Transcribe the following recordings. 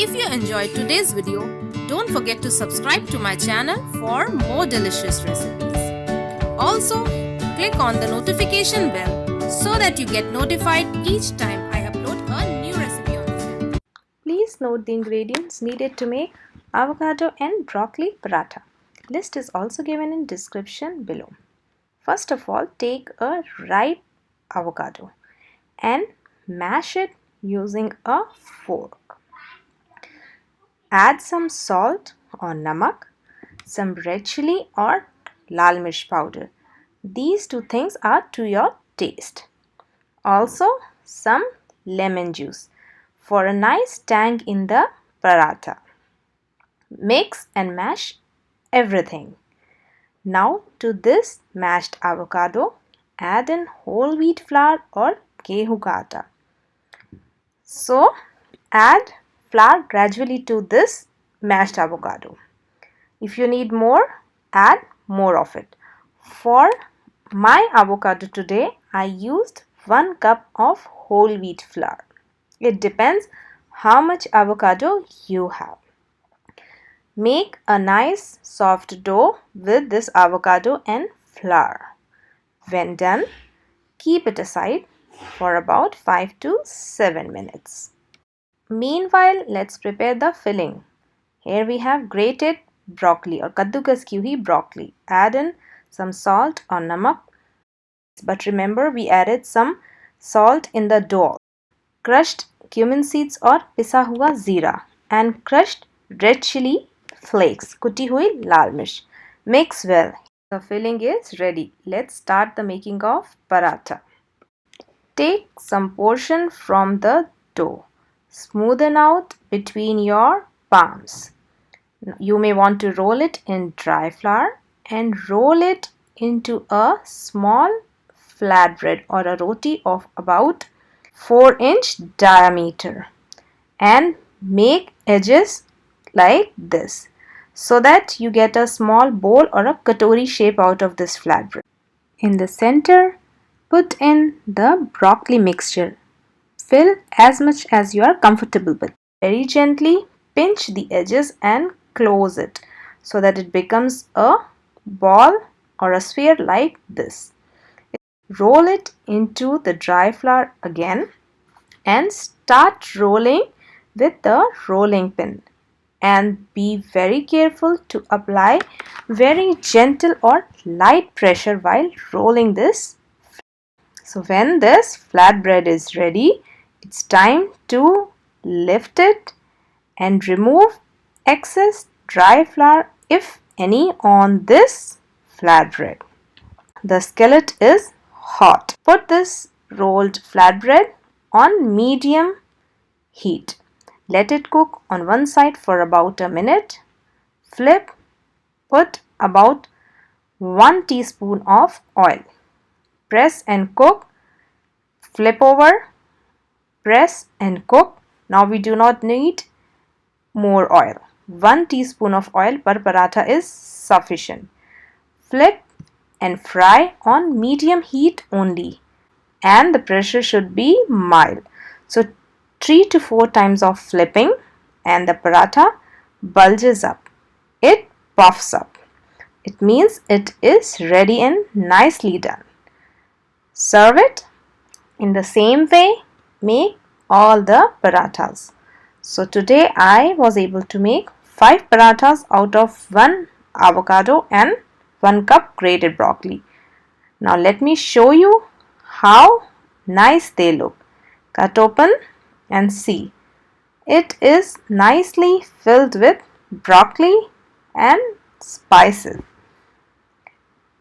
If you enjoyed today's video, don't forget to subscribe to my channel for more delicious recipes. Also, click on the notification bell so that you get notified each time I upload a new recipe on this channel. Please note the ingredients needed to make avocado and broccoli paratha. List is also given in description below. First of all, take a ripe avocado and mash it using a fork. Add some salt or namak, some red chilli or lal mirch powder. These two things are to your taste. Also, some lemon juice for a nice tang in the paratha. Mix and mash everything. Now to this mashed avocado, add in whole wheat flour or gehu ka atta. So, add flour gradually to this mashed avocado. If you need more, add more of it. For my avocado today, I used 1 cup of whole wheat flour. It depends how much avocado you have. Make a nice soft dough with this avocado and flour. When done, keep it aside for about 5 to 7 minutes. Meanwhile, let's prepare the filling. Here we have grated broccoli or kaddukas ki hui broccoli. Add in some salt or namak. But remember, we added some salt in the dough. Crushed cumin seeds or pisa hua zeera and crushed red chilli flakes, kutti hui lal mirch. Mix well. The filling is ready. Let's start the making of paratha. Take some portion from the dough. Smoothen out between your palms. You may want to roll it in dry flour and roll it into a small flatbread or a roti of about 4-inch diameter and make edges like this so that you get a small bowl or a katori shape out of this flatbread. In the center, put in the broccoli mixture. Fill as much as you are comfortable with. Very gently pinch the edges and close it so that it becomes a ball or a sphere like this. Roll it into the dry flour again and start rolling with the rolling pin. And be very careful to apply very gentle or light pressure while rolling this. So when this flatbread is ready, it's time to lift it and remove excess dry flour, if any, on this flatbread. The skillet is hot. Put this rolled flatbread on medium heat. Let it cook on one side for about a minute. Flip. Put about 1 teaspoon of oil. Press and cook. Flip over. Press and cook. Now we do not need more oil. 1 teaspoon of oil per paratha is sufficient. Flip and fry on medium heat only, and the pressure should be mild. So 3 to 4 times of flipping and the paratha bulges up. It puffs up. It means it is ready and nicely done. Serve it. In the same way, make all the parathas. So today I was able to make 5 parathas out of 1 avocado and 1 cup grated broccoli. Now let me show you how nice they look. Cut open and see. It is nicely filled with broccoli and spices.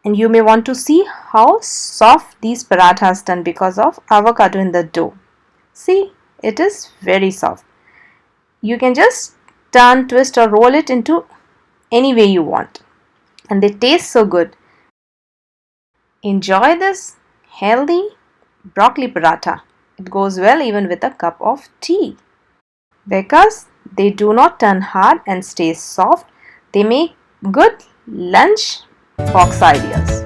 And you may want to see how soft these parathas done because of avocado in the dough. See, it is very soft. You can just turn, twist or roll it into any way you want. And they taste so good. Enjoy this healthy broccoli paratha. It goes well even with a cup of tea. Because they do not turn hard and stay soft, they make good lunch box ideas.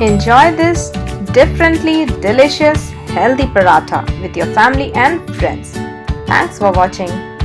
Enjoy this differently delicious healthy paratha with your family and friends. Thanks for watching.